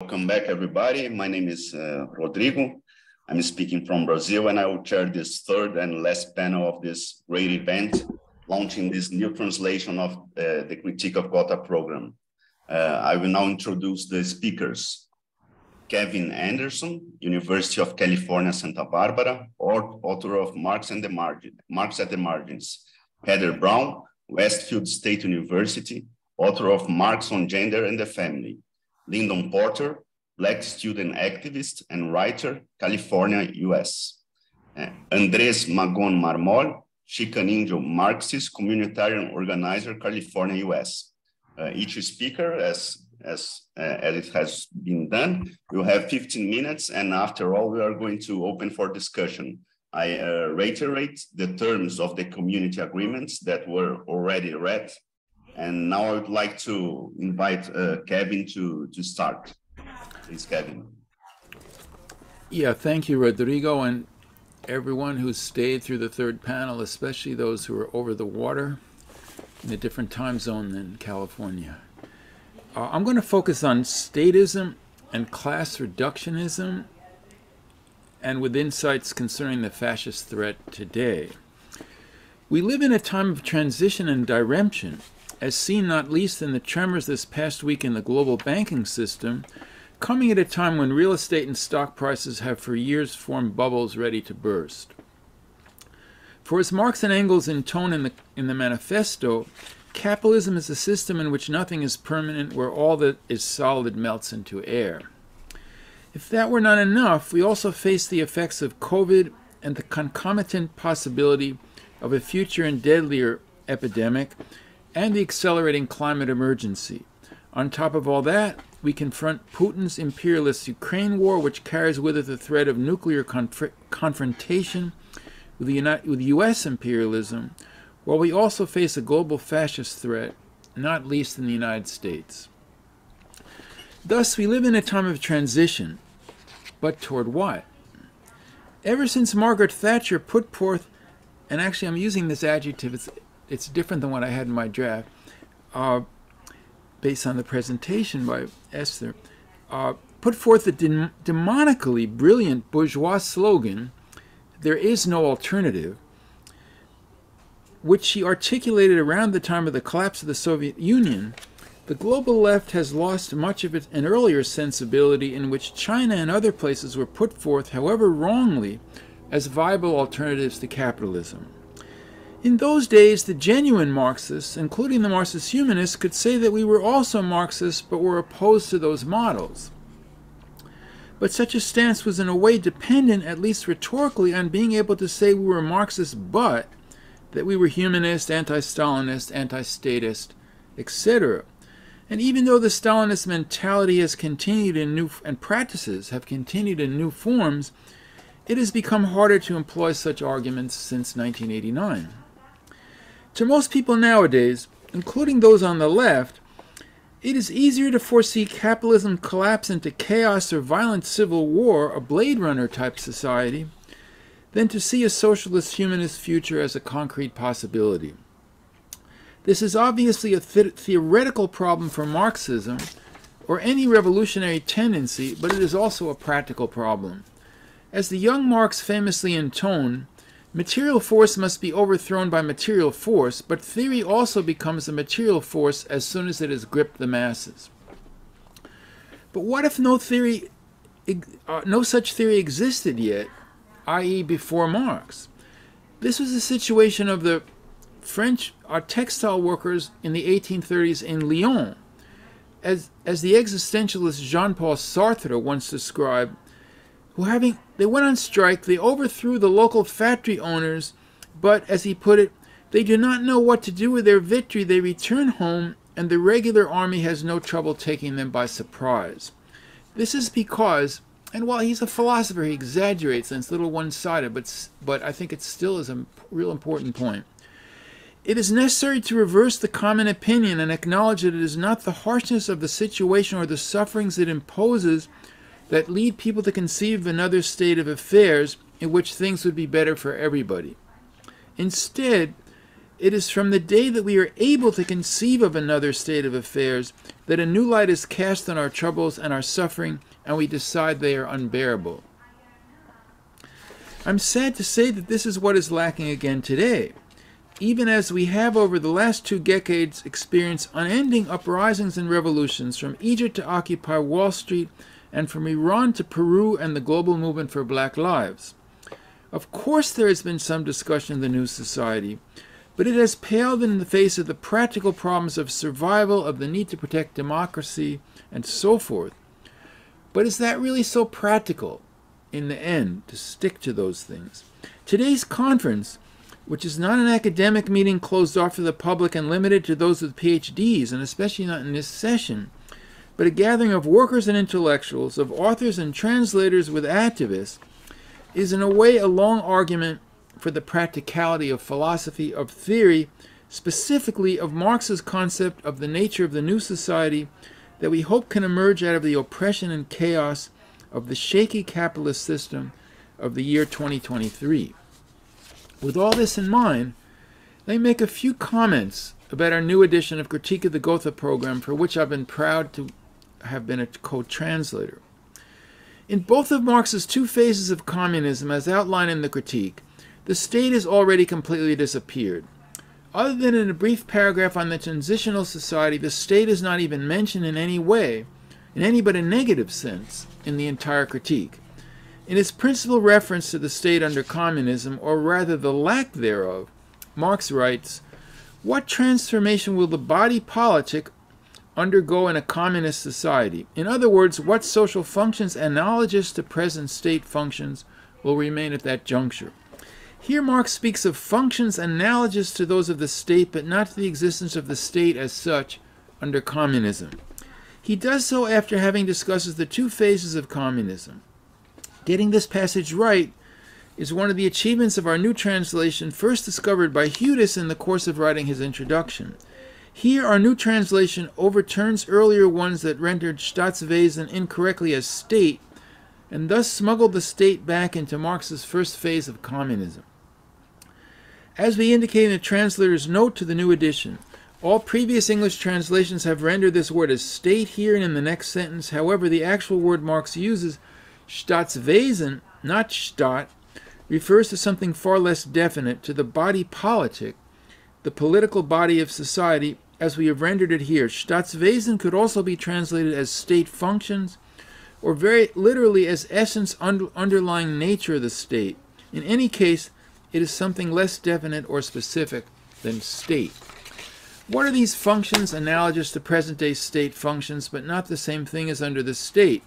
Welcome back, everybody. My name is Rodrigo. I'm speaking from Brazil, and I will chair this third and last panel of this great event, launching this new translation of the critique of Gotha Program. I will now introduce the speakers. Kevin Anderson, University of California, Santa Barbara, author of Marx at the Margins. Heather Brown, Westfield State University, author of Marx on Gender and the Family. Lyndon Porter, Black student activist and writer, California, US. Andrés Magón Marmol, Chicaninho Marxist communitarian organizer, California, US. Each speaker, as it has been done, will have 15 minutes, and after all, we are going to open for discussion. I reiterate the terms of the community agreements that were already read. And now I would like to invite Kevin to start. Please, Kevin. Yeah, thank you, Rodrigo, and everyone who stayed through the third panel, especially those who are over the water in a different time zone than California. I'm going to focus on statism and class reductionism, and with insights concerning the fascist threat today. We live in a time of transition and direction, as seen not least in the tremors this past week in the global banking system, coming at a time when real estate and stock prices have for years formed bubbles ready to burst. For as Marx and Engels intone in the manifesto, capitalism is a system in which nothing is permanent, where all that is solid melts into air. If that were not enough, we also face the effects of COVID and the concomitant possibility of a future and deadlier epidemic, and the accelerating climate emergency. On top of all that, we confront Putin's imperialist Ukraine war, which carries with it the threat of nuclear confrontation with the U.S. imperialism, while we also face a global fascist threat, not least in the United States. Thus, we live in a time of transition, but toward what? Ever since Margaret Thatcher put forth, and actually I'm using this adjective, it's different than what I had in my draft, based on the presentation by Esther, put forth the demonically brilliant bourgeois slogan, "There is no alternative," which she articulated around the time of the collapse of the Soviet Union. The global left has lost much of an earlier sensibility in which China and other places were put forth, however wrongly, as viable alternatives to capitalism. In those days, the genuine Marxists, including the Marxist-Humanists, could say that we were also Marxists but were opposed to those models. But such a stance was in a way dependent, at least rhetorically, on being able to say we were Marxists but that we were humanist, anti-Stalinist, anti-statist, etc. And even though the Stalinist mentality has continued and practices have continued in new forms, it has become harder to employ such arguments since 1989. To most people nowadays, including those on the left, it is easier to foresee capitalism collapse into chaos or violent civil war, a Blade Runner type society, than to see a socialist humanist future as a concrete possibility. This is obviously a theoretical problem for Marxism or any revolutionary tendency, but it is also a practical problem. As the young Marx famously intoned, material force must be overthrown by material force, but theory also becomes a material force as soon as it has gripped the masses. But what if no such theory existed yet, i.e. before Marx? This was the situation of the French textile workers in the 1830s in Lyon. As the existentialist Jean-Paul Sartre once described, they went on strike, they overthrew the local factory owners, but, as he put it, they do not know what to do with their victory. They return home, and the regular army has no trouble taking them by surprise. This is because, and while he's a philosopher, he exaggerates, and it's a little one-sided, but I think it still is a real important point. It is necessary to reverse the common opinion and acknowledge that it is not the harshness of the situation or the sufferings it imposes that lead people to conceive of another state of affairs in which things would be better for everybody. Instead, it is from the day that we are able to conceive of another state of affairs that a new light is cast on our troubles and our suffering, and we decide they are unbearable. I'm sad to say that this is what is lacking again today, even as we have over the last 2 decades experienced unending uprisings and revolutions from Egypt to Occupy Wall Street and from Iran to Peru and the global movement for Black lives. Of course there has been some discussion in the new society, but it has paled in the face of the practical problems of survival, of the need to protect democracy, and so forth. But is that really so practical in the end to stick to those things? Today's conference, which is not an academic meeting closed off to the public and limited to those with PhDs, and especially not in this session, but a gathering of workers and intellectuals, of authors and translators with activists, is in a way a long argument for the practicality of philosophy, of theory, specifically of Marx's concept of the nature of the new society that we hope can emerge out of the oppression and chaos of the shaky capitalist system of the year 2023. With all this in mind, let me make a few comments about our new edition of Critique of the Gotha Program, for which I've been proud to have been a co-translator. In both of Marx's 2 phases of communism, as outlined in the critique, the state has already completely disappeared. Other than in a brief paragraph on the transitional society, the state is not even mentioned in any way, in any but a negative sense, in the entire critique. In his principal reference to the state under communism, or rather the lack thereof, Marx writes, "What transformation will the body politic undergo in a communist society? In other words, what social functions analogous to present state functions will remain at that juncture?" Here Marx speaks of functions analogous to those of the state, but not to the existence of the state as such under communism. He does so after having discussed the 2 phases of communism. Getting this passage right is one of the achievements of our new translation, first discovered by Hudis in the course of writing his introduction. Here our new translation overturns earlier ones that rendered Staatswesen incorrectly as state, and thus smuggled the state back into Marx's first phase of communism. As we indicate in the translator's note to the new edition, all previous English translations have rendered this word as state here and in the next sentence. However, the actual word Marx uses, Staatswesen, not Staat, refers to something far less definite, to the body politic, the political body of society, as we have rendered it here. Staatswesen could also be translated as state functions, or very literally as essence underlying nature of the state. In any case, it is something less definite or specific than state. What are these functions analogous to present-day state functions, but not the same thing as under the state?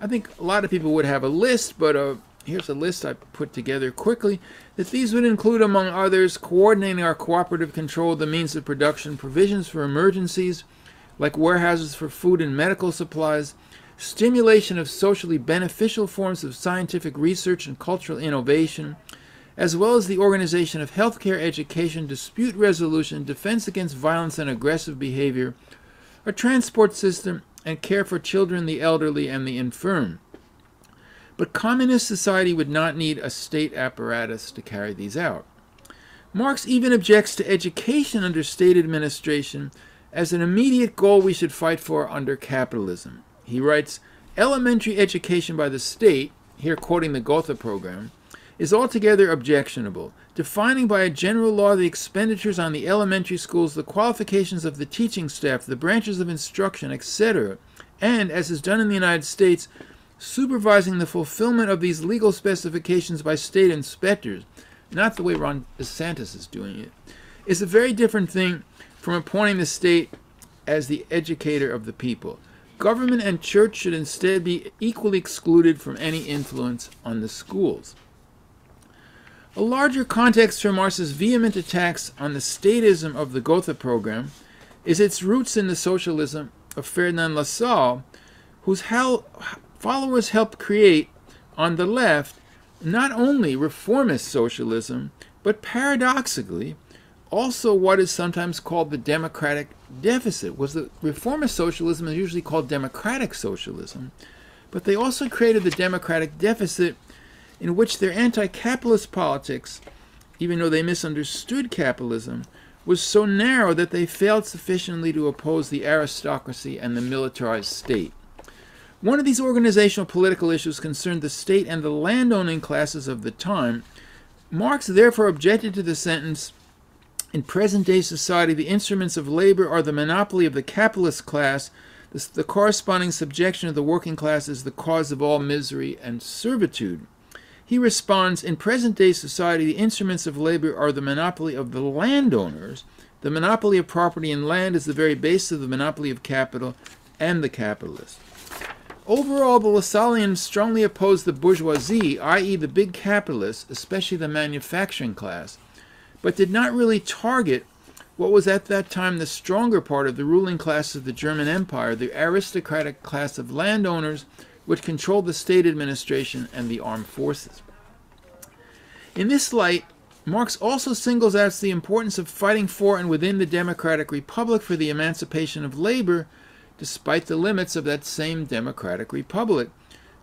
I think a lot of people would have a list, but here's a list I put together quickly, that these would include, among others, coordinating our cooperative control of the means of production, provisions for emergencies, like warehouses for food and medical supplies, stimulation of socially beneficial forms of scientific research and cultural innovation, as well as the organization of healthcare, education, dispute resolution, defense against violence and aggressive behavior, a transport system, and care for children, the elderly, and the infirm. But communist society would not need a state apparatus to carry these out. Marx even objects to education under state administration as an immediate goal we should fight for under capitalism. He writes, "Elementary education by the state," here quoting the Gotha Program, "is altogether objectionable, defining by a general law the expenditures on the elementary schools, the qualifications of the teaching staff, the branches of instruction, etc., and, as is done in the United States, supervising the fulfillment of these legal specifications by state inspectors," not the way Ron DeSantis is doing it, "is a very different thing from appointing the state as the educator of the people. Government and church should instead be equally excluded from any influence on the schools." A larger context for Marx's vehement attacks on the statism of the Gotha Program is its roots in the socialism of Ferdinand Lassalle, whose followers helped create, on the left, not only reformist socialism, but paradoxically, also what is sometimes called the democratic deficit. Was the reformist socialism is usually called democratic socialism, but they also created the democratic deficit, in which their anti-capitalist politics even though they misunderstood capitalism, was so narrow that they failed sufficiently to oppose the aristocracy and the militarized state. One of these organizational political issues concerned the state and the landowning classes of the time. Marx therefore objected to the sentence, "In present-day society, the instruments of labor are the monopoly of the capitalist class. The corresponding subjection of the working class is the cause of all misery and servitude." He responds, "In present-day society, the instruments of labor are the monopoly of the landowners. The monopoly of property and land is the very basis of the monopoly of capital and the capitalist." Overall, the Lassalleans strongly opposed the bourgeoisie, i.e. the big capitalists, especially the manufacturing class, but did not really target what was at that time the stronger part of the ruling class of the German Empire, the aristocratic class of landowners, which controlled the state administration and the armed forces. In this light, Marx also singles out the importance of fighting for and within the democratic republic for the emancipation of labor, despite the limits of that same democratic republic,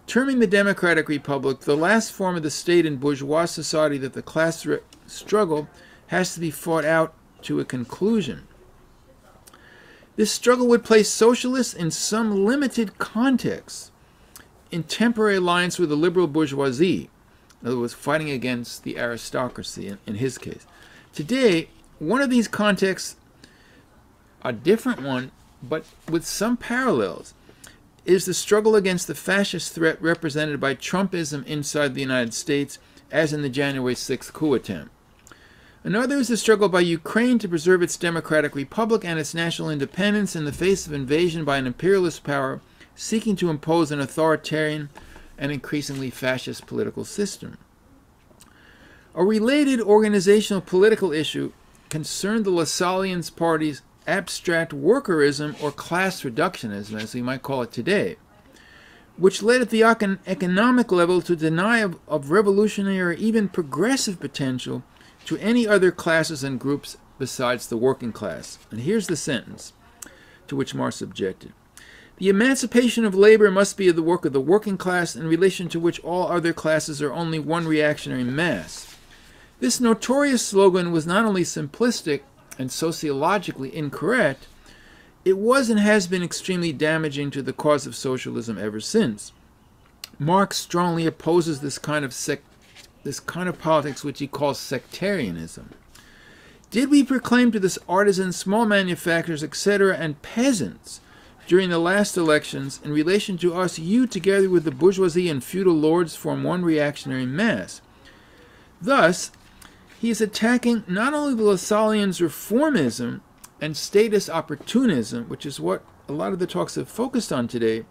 terming the democratic republic the last form of the state in bourgeois society that the class struggle has to be fought out to a conclusion. This struggle would place socialists in some limited context in temporary alliance with the liberal bourgeoisie, in other words, fighting against the aristocracy in his case. Today, one of these contexts, a different one, but with some parallels, is the struggle against the fascist threat represented by Trumpism inside the United States, as in the January 6th coup attempt. Another is the struggle by Ukraine to preserve its democratic republic and its national independence in the face of invasion by an imperialist power seeking to impose an authoritarian and increasingly fascist political system. A related organizational political issue concerned the Lassalleans party's abstract workerism or class reductionism, as we might call it today, which led at the economic level to deny of revolutionary or even progressive potential to any other classes and groups besides the working class. And here's the sentence to which Marx objected. "The emancipation of labor must be the work of the working class, in relation to which all other classes are only one reactionary mass." This notorious slogan was not only simplistic and sociologically incorrect, it was and has been extremely damaging to the cause of socialism ever since. Marx strongly opposes this kind of politics which he calls sectarianism. Did we proclaim to the artisans, small manufacturers, etc., and peasants during the last elections, in relation to us, you, together with the bourgeoisie and feudal lords, form one reactionary mass? Thus, he is attacking not only the Lassalleans' reformism and statist opportunism, which is what a lot of the talks have focused on today,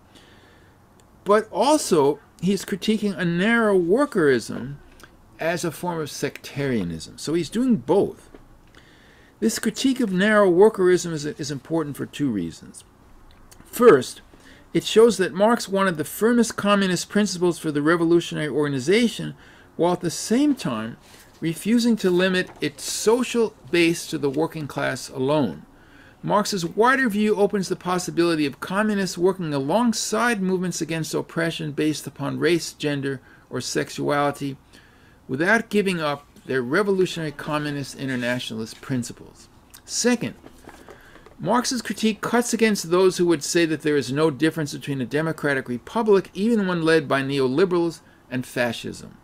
but also he's critiquing a narrow workerism as a form of sectarianism. So he's doing both. This critique of narrow workerism is important for two reasons. First, it shows that Marx wanted the firmest communist principles for the revolutionary organization, while at the same time refusing to limit its social base to the working class alone. Marx's wider view opens the possibility of communists working alongside movements against oppression based upon race, gender, or sexuality, without giving up their revolutionary communist internationalist principles. Second, Marx's critique cuts against those who would say that there is no difference between a democratic republic, even one led by neoliberals, and fascism.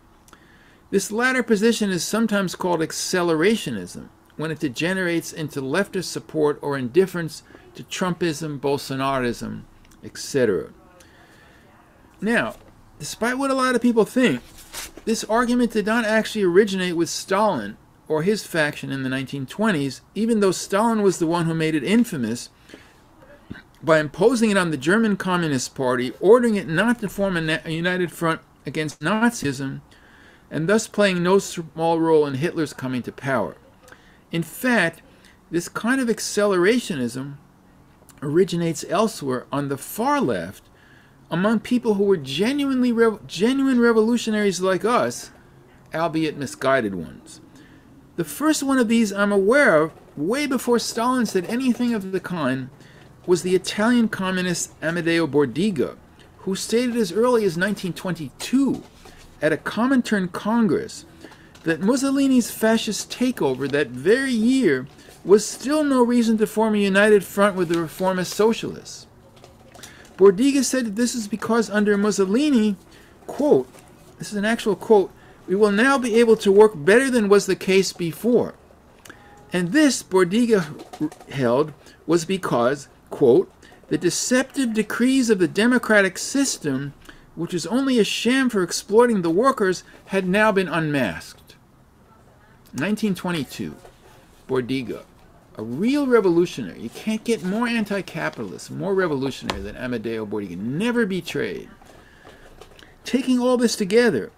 This latter position is sometimes called accelerationism, when it degenerates into leftist support or indifference to Trumpism, Bolsonarism, etc. Now, despite what a lot of people think, this argument did not actually originate with Stalin or his faction in the 1920s, even though Stalin was the one who made it infamous by imposing it on the German Communist Party, ordering it not to form a united front against Nazism, and thus playing no small role in Hitler's coming to power. In fact, this kind of accelerationism originates elsewhere on the far left, among people who were genuine revolutionaries like us, albeit misguided ones. The first one of these I'm aware of, way before Stalin said anything of the kind, was the Italian communist Amedeo Bordiga, who stated as early as 1922 at a Comintern Congress that Mussolini's fascist takeover that very year was still no reason to form a united front with the reformist socialists. Bordiga said that this is because under Mussolini, quote, this is an actual quote, we will now be able to work better than was the case before. And this, Bordiga held, was because, quote, the deceptive decrees of the democratic system, which was only a sham for exploiting the workers, had now been unmasked. 1922, Bordiga, a real revolutionary. You can't get more anti-capitalist, more revolutionary than Amadeo Bordiga. Never betrayed. Taking all this together,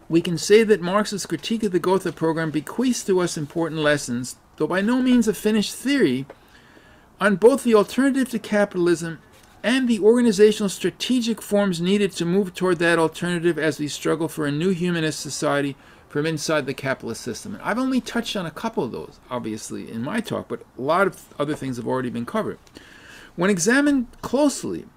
we can say that Marx's critique of the Gotha program bequeaths to us important lessons, though by no means a finished theory, on both the alternative to capitalism and the organizational strategic forms needed to move toward that alternative as we struggle for a new humanist society from inside the capitalist system. And I've only touched on a couple of those, obviously, in my talk, but a lot of other things have already been covered. When examined closely,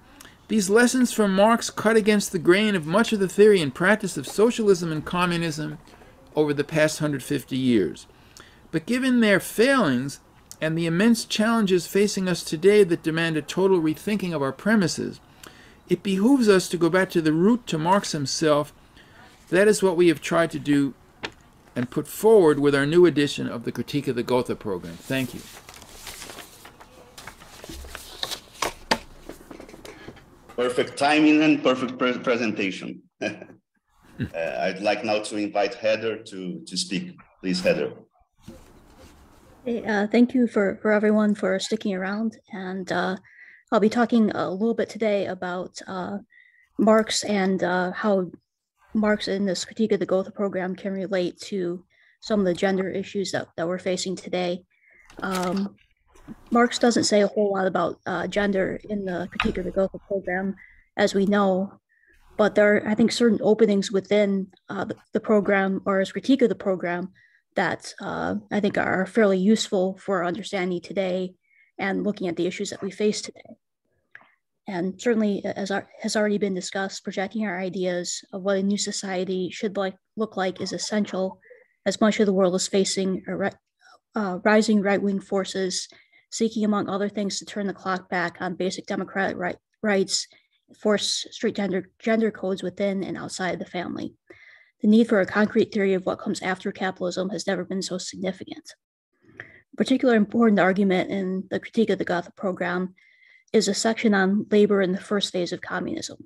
these lessons from Marx cut against the grain of much of the theory and practice of socialism and communism over the past 150 years. But given their failings and the immense challenges facing us today that demand a total rethinking of our premises, it behooves us to go back to the root, to Marx himself. That is what we have tried to do and put forward with our new edition of the Critique of the Gotha Program. Thank you. Perfect timing and perfect presentation. I'd like now to invite Heather to speak. Please, Heather. Hey, thank you for everyone for sticking around. And I'll be talking a little bit today about Marx and how Marx in this Critique of the Gotha Program can relate to some of the gender issues that we're facing today. Marx doesn't say a whole lot about gender in the Critique of the Gotha Program, as we know, but there are, I think, certain openings within the program or his critique of the program that I think are fairly useful for our understanding today and looking at the issues that we face today. And certainly, as has already been discussed, projecting our ideas of what a new society should look like is essential, as much of the world is facing rising right-wing forces, seeking, among other things, to turn the clock back on basic democratic rights, force strict gender codes within and outside the family. The need for a concrete theory of what comes after capitalism has never been so significant. A particularly important argument in the Critique of the Gotha Program is a section on labor in the first phase of communism.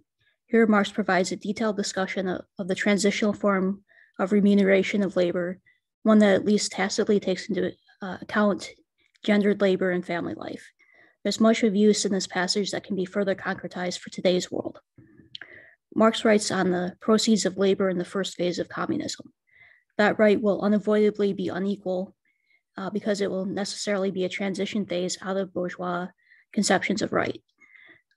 Here, Marx provides a detailed discussion of the transitional form of remuneration of labor, one that at least tacitly takes into account gendered labor and family life. There's much of use in this passage that can be further concretized for today's world. Marx writes on the proceeds of labor in the first phase of communism. That right will unavoidably be unequal because it will necessarily be a transition phase out of bourgeois conceptions of right.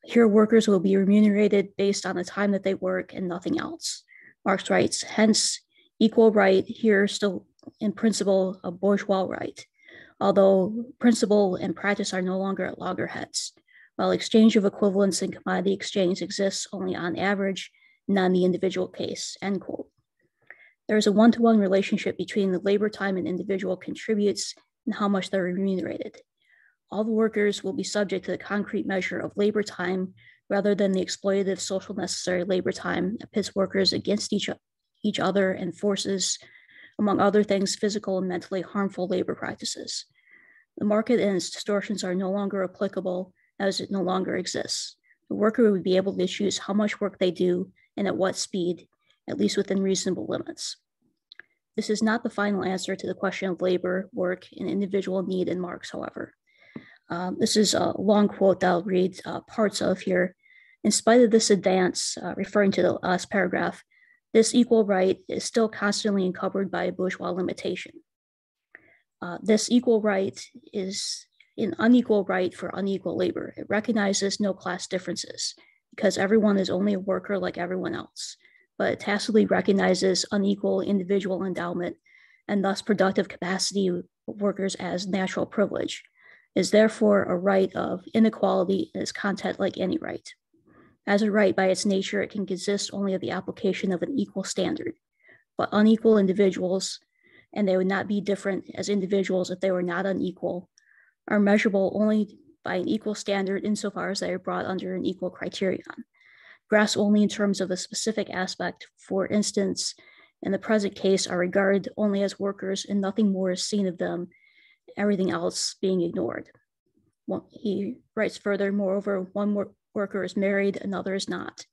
Here, workers will be remunerated based on the time that they work and nothing else. Marx writes, hence, equal right here still in principle a bourgeois right, although principle and practice are no longer at loggerheads, while exchange of equivalents in commodity exchange exists only on average, not in the individual case, end quote. There is a one-to-one relationship between the labor time an individual contributes and how much they're remunerated. All the workers will be subject to the concrete measure of labor time rather than the exploitative social necessary labor time that pits workers against each other and forces, among other things, physical and mentally harmful labor practices. The market and its distortions are no longer applicable as it no longer exists. The worker would be able to choose how much work they do and at what speed, at least within reasonable limits. This is not the final answer to the question of labor, work, and individual need in Marx, however. This is a long quote that I'll read parts of here. In spite of this advance, referring to the last paragraph, this equal right is still constantly encumbered by a bourgeois limitation. This equal right is an unequal right for unequal labor. It recognizes no class differences because everyone is only a worker like everyone else, but it tacitly recognizes unequal individual endowment and thus productive capacity of workers as natural privilege. It is therefore a right of inequality in its content like any right. As a right by its nature, it can consist only of the application of an equal standard. but unequal individuals, and they would not be different as individuals if they were not unequal, are measurable only by an equal standard insofar as they are brought under an equal criterion, grasped only in terms of a specific aspect. For instance, in the present case, are regarded only as workers and nothing more is seen of them, everything else being ignored. He writes further, moreover, one worker is married, another is not.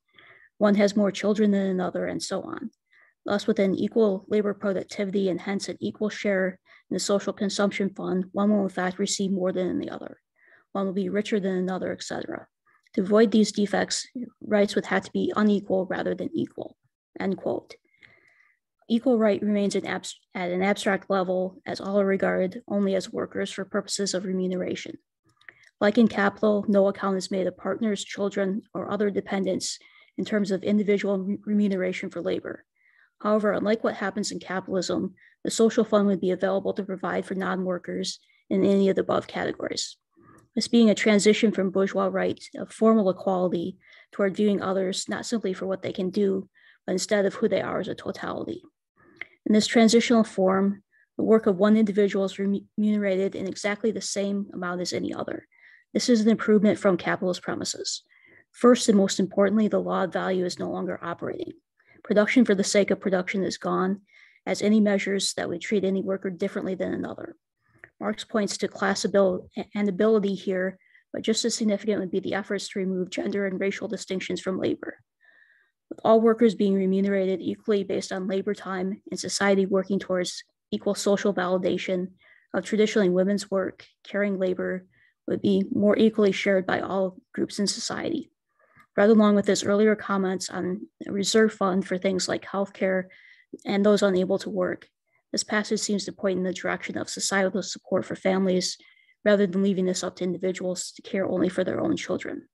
One has more children than another, and so on. Thus, with an equal labor productivity and hence an equal share in the social consumption fund, one will in fact receive more than the other. One will be richer than another, etc. To avoid these defects, rights would have to be unequal rather than equal, end quote. Equal right remains at an abstract level, as all are regarded only as workers for purposes of remuneration. Like in capital, no account is made of partners, children, or other dependents in terms of individual remuneration for labor. However, unlike what happens in capitalism, the social fund would be available to provide for non-workers in any of the above categories. This being a transition from bourgeois right of formal equality toward viewing others not simply for what they can do, but instead of who they are as a totality. In this transitional form, the work of one individual is remunerated in exactly the same amount as any other. This is an improvement from capitalist premises. First and most importantly, the law of value is no longer operating. Production for the sake of production is gone, as any measures that would treat any worker differently than another. Marx points to class and ability here, but just as significant would be the efforts to remove gender and racial distinctions from labor. With all workers being remunerated equally based on labor time and society working towards equal social validation of traditionally women's work, caring labor would be more equally shared by all groups in society. Right along with his earlier comments on a reserve fund for things like healthcare and those unable to work, this passage seems to point in the direction of societal support for families rather than leaving this up to individuals to care only for their own children.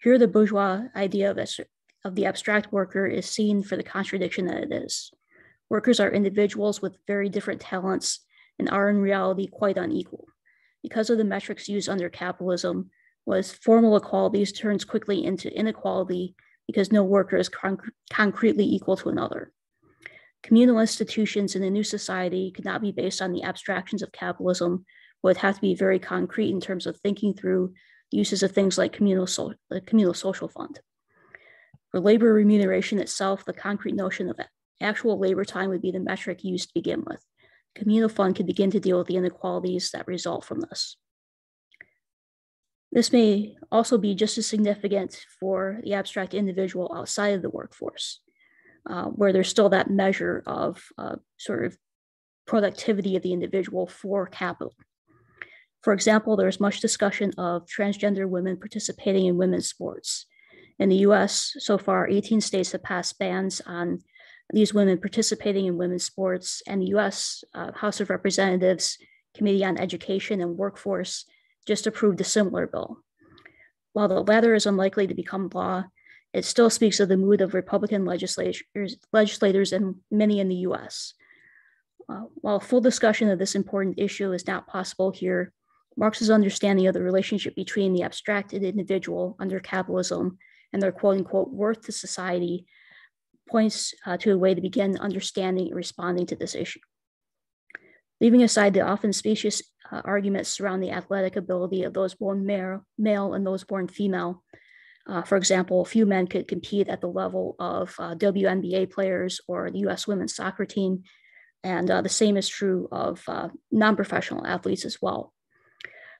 Here, the bourgeois idea of the abstract worker is seen for the contradiction that it is. Workers are individuals with very different talents and are in reality quite unequal. Because of the metrics used under capitalism, was formal equality turns quickly into inequality because no worker is concretely equal to another. Communal institutions in a new society could not be based on the abstractions of capitalism, but would have to be very concrete in terms of thinking through uses of things like the communal social fund. For labor remuneration itself, the concrete notion of actual labor time would be the metric used to begin with. Communal fund could begin to deal with the inequalities that result from this. This may also be just as significant for the abstract individual outside of the workforce, where there's still that measure of sort of productivity of the individual for capital. For example, there's much discussion of transgender women participating in women's sports. In the US, so far, 18 states have passed bans on these women participating in women's sports, and the US House of Representatives Committee on Education and Workforce just approved a similar bill. While the latter is unlikely to become law, it still speaks of the mood of Republican legislators and many in the US. While full discussion of this important issue is not possible here, Marx's understanding of the relationship between the abstracted individual under capitalism and their quote unquote worth to society points to a way to begin understanding and responding to this issue. Leaving aside the often specious arguments surrounding the athletic ability of those born male and those born female, for example, few men could compete at the level of WNBA players or the US women's soccer team, and the same is true of non-professional athletes as well.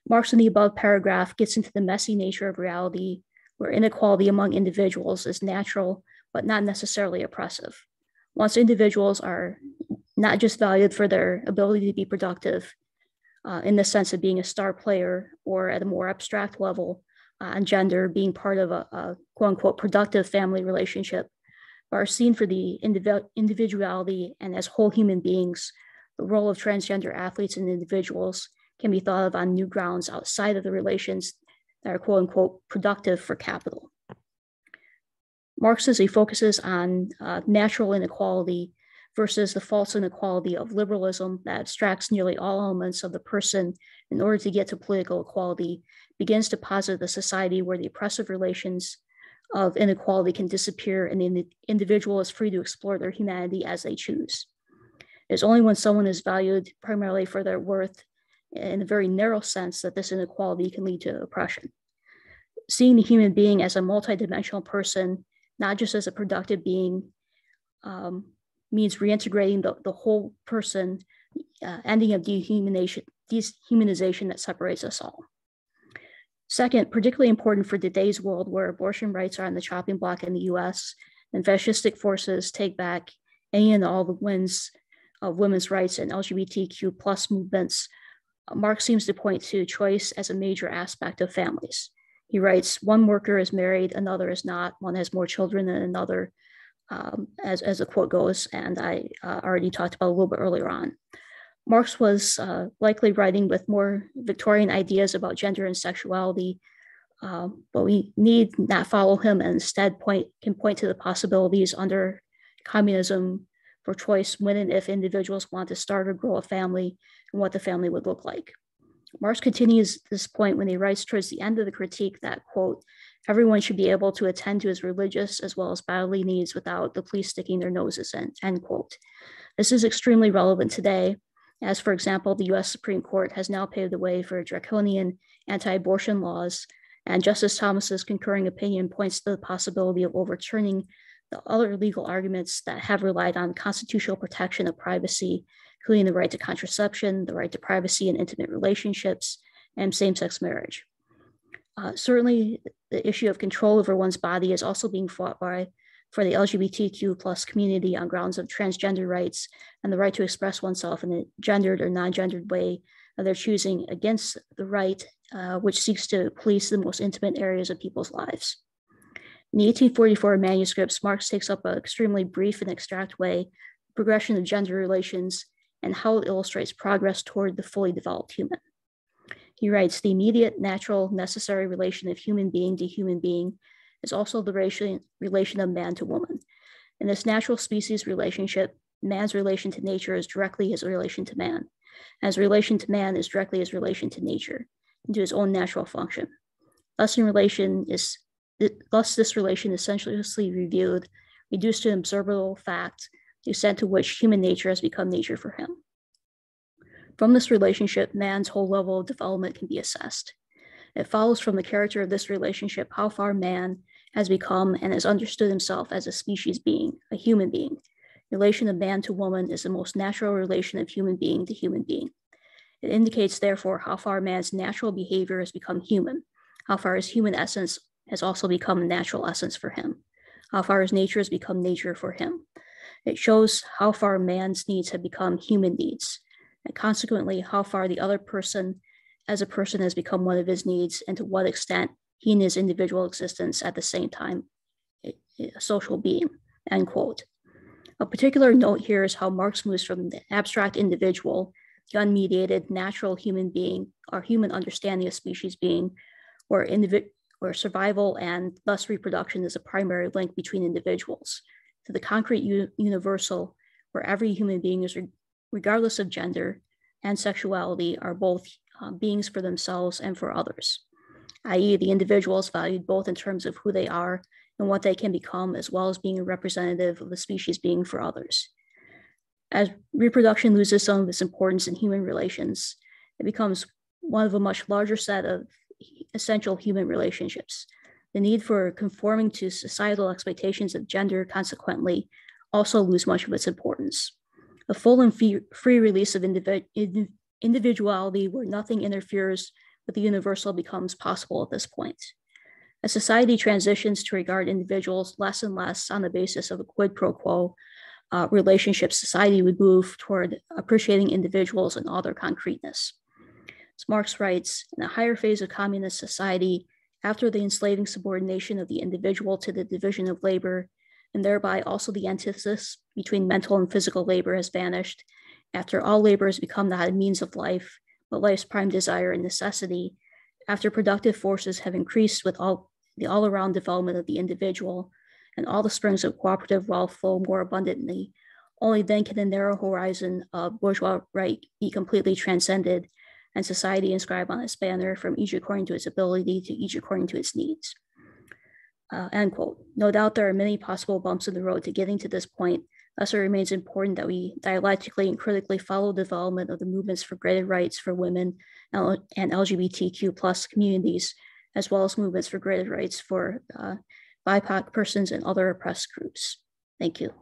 Marx in the above paragraph gets into the messy nature of reality, where inequality among individuals is natural, but not necessarily oppressive. Once individuals are not just valued for their ability to be productive, in the sense of being a star player, or at a more abstract level on gender, being part of a quote unquote productive family relationship, but are seen for the individuality and as whole human beings, the role of transgender athletes and individuals can be thought of on new grounds outside of the relations that are quote unquote productive for capital. Marx says he focuses on natural inequality versus the false inequality of liberalism that abstracts nearly all elements of the person in order to get to political equality, begins to posit a society where the oppressive relations of inequality can disappear and the individual is free to explore their humanity as they choose. It's only when someone is valued primarily for their worth in a very narrow sense that this inequality can lead to oppression. Seeing the human being as a multidimensional person, not just as a productive being, means reintegrating the whole person, ending of dehumanization that separates us all. Second, particularly important for today's world where abortion rights are on the chopping block in the US and fascistic forces take back any and all the wins of women's rights and LGBTQ plus movements, Marx seems to point to choice as a major aspect of families. He writes, one worker is married, another is not, one has more children than another, as the quote goes, and I already talked about a little bit earlier on. Marx was likely writing with more Victorian ideas about gender and sexuality, but we need not follow him and instead can point to the possibilities under communism for choice when and if individuals want to start or grow a family and what the family would look like. Marx continues this point when he writes towards the end of the critique that, quote, everyone should be able to attend to his religious as well as bodily needs without the police sticking their noses in, end quote. This is extremely relevant today, as, for example, the US Supreme Court has now paved the way for draconian anti-abortion laws, and Justice Thomas's concurring opinion points to the possibility of overturning the other legal arguments that have relied on constitutional protection of privacy, including the right to contraception, the right to privacy in intimate relationships, and same-sex marriage. Certainly, the issue of control over one's body is also being fought for the LGBTQ plus community on grounds of transgender rights and the right to express oneself in a gendered or non-gendered way of their choosing against the right which seeks to police the most intimate areas of people's lives. In the 1844 manuscripts, Marx takes up an extremely brief and abstract way the progression of gender relations and how it illustrates progress toward the fully developed human. He writes, the immediate, natural, necessary relation of human being to human being is also the relation of man to woman. In this natural species relationship, man's relation to nature is directly his relation to man, and his relation to man is directly his relation to nature, and to his own natural function. Thus, this relation is sensuously reviewed, reduced to an observable fact, the extent to which human nature has become nature for him. From this relationship, man's whole level of development can be assessed. It follows from the character of this relationship how far man has become and has understood himself as a species being, a human being. The relation of man to woman is the most natural relation of human being to human being. It indicates, therefore, how far man's natural behavior has become human, how far his human essence has also become a natural essence for him, how far his nature has become nature for him. It shows how far man's needs have become human needs, and consequently, how far the other person as a person has become one of his needs, and to what extent he and his individual existence at the same time a social being, end quote. A particular note here is how Marx moves from the abstract individual, the unmediated natural human being, or human understanding of species being, where survival and thus reproduction is a primary link between individuals, to the concrete universal, where every human being is, regardless of gender and sexuality, are both beings for themselves and for others, i.e. the individual is valued both in terms of who they are and what they can become, as well as being a representative of the species being for others. As reproduction loses some of its importance in human relations, it becomes one of a much larger set of essential human relationships. The need for conforming to societal expectations of gender, consequently, also lose much of its importance. A full and free release of individuality where nothing interferes with the universal becomes possible at this point. As society transitions to regard individuals less and less on the basis of a quid pro quo relationship, society would move toward appreciating individuals in all their concreteness. As Marx writes, in a higher phase of communist society, after the enslaving subordination of the individual to the division of labor, and thereby also the antithesis between mental and physical labor has vanished, after all labor has become not a means of life, but life's prime desire and necessity, after productive forces have increased with the all-around development of the individual, and all the springs of cooperative wealth flow more abundantly, only then can the narrow horizon of bourgeois right be completely transcended, and society inscribe on its banner from each according to its ability to each according to its needs. end quote. No doubt there are many possible bumps in the road to getting to this point. Thus, it remains important that we dialectically and critically follow the development of the movements for greater rights for women and LGBTQ plus communities, as well as movements for greater rights for BIPOC persons and other oppressed groups. Thank you.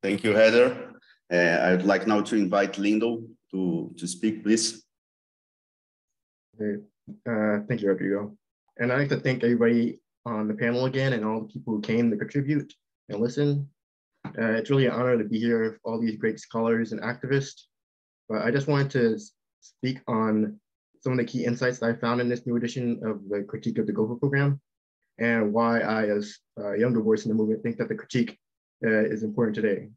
Thank you, Heather. I'd like now to invite Lindo to speak, please. Okay. Thank you, Rodrigo. And I'd like to thank everybody on the panel again and all the people who came to contribute and listen. It's really an honor to be here with all these great scholars and activists. But I just wanted to speak on some of the key insights that I found in this new edition of the Critique of the Gotha Program, and why I, as a younger voice in the movement, think that the critique is important today.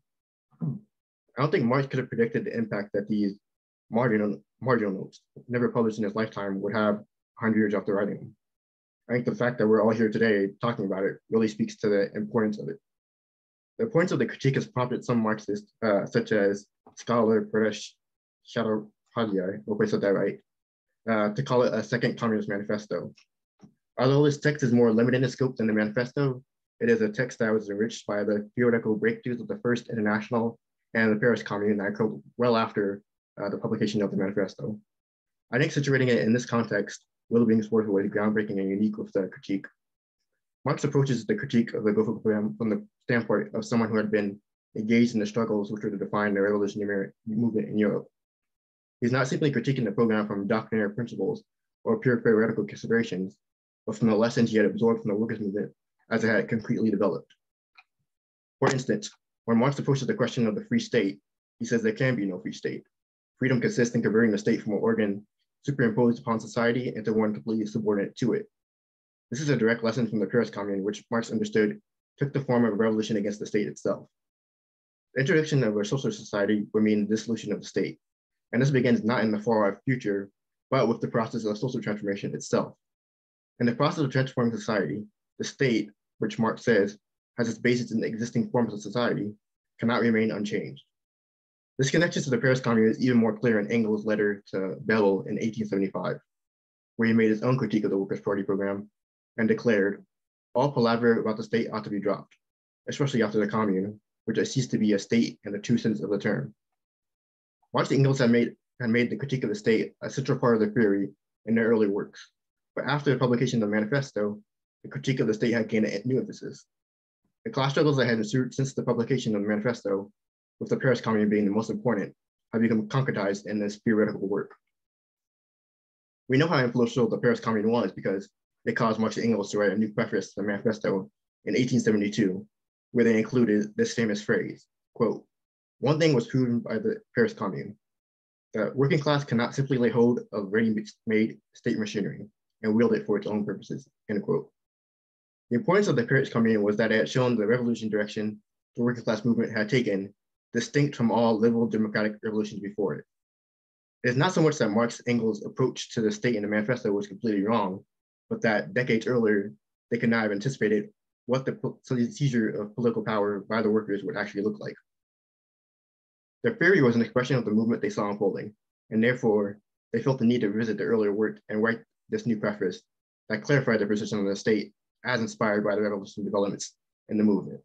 I don't think Marx could have predicted the impact that these marginal notes, never published in his lifetime, would have 100 years after writing them. I think the fact that we're all here today talking about it really speaks to the importance of it. The importance of the critique has prompted some Marxists, such as scholar Paresh Chattopadhyay, hope I said that right, to call it a second communist manifesto. Although this text is more limited in scope than the manifesto, it is a text that was enriched by the theoretical breakthroughs of the First International and the Paris Commune that occurred well after the publication of the manifesto. I think situating it in this context, Willoughby's-Worth was groundbreaking and unique with the critique. Marx approaches the critique of the Gotha Program from the standpoint of someone who had been engaged in the struggles which were to define the revolutionary movement in Europe. He's not simply critiquing the program from doctrinary principles or pure theoretical considerations, but from the lessons he had absorbed from the workers' movement as it had concretely developed. For instance, when Marx approaches the question of the free state, he says there can be no free state. Freedom consists in converting the state from an organ superimposed upon society into one completely subordinate to it. This is a direct lesson from the Paris Commune, which Marx understood took the form of a revolution against the state itself. The introduction of a social society would mean the dissolution of the state, and this begins not in the far-off future, but with the process of social transformation itself. In the process of transforming society, the state, which Marx says has its basis in the existing forms of society, cannot remain unchanged. This connection to the Paris Commune is even more clear in Engels' letter to Bell in 1875, where he made his own critique of the Workers' Party program and declared, all palaver about the state ought to be dropped, especially after the Commune, which had ceased to be a state in the true sense of the term. Marx and Engels had made the critique of the state a central part of their theory in their early works, but after the publication of the manifesto, the critique of the state had gained a new emphasis. The class struggles that had ensued since the publication of the manifesto, with the Paris Commune being the most important, have become concretized in this theoretical work. We know how influential the Paris Commune was because it caused Marx and Engels to write a new preface to the manifesto in 1872, where they included this famous phrase, quote, "One thing was proven by the Paris Commune, that working class cannot simply lay hold of ready-made state machinery and wield it for its own purposes," end quote. The importance of the Paris Commune was that it had shown the revolution direction the working class movement had taken, distinct from all liberal democratic revolutions before it. It is not so much that Marx and Engels' approach to the state in the manifesto was completely wrong, but that decades earlier, they could not have anticipated what the seizure of political power by the workers would actually look like. Their theory was an expression of the movement they saw unfolding, and therefore, they felt the need to revisit the earlier work and write this new preface that clarified their position on the state as inspired by the revolution developments in the movement.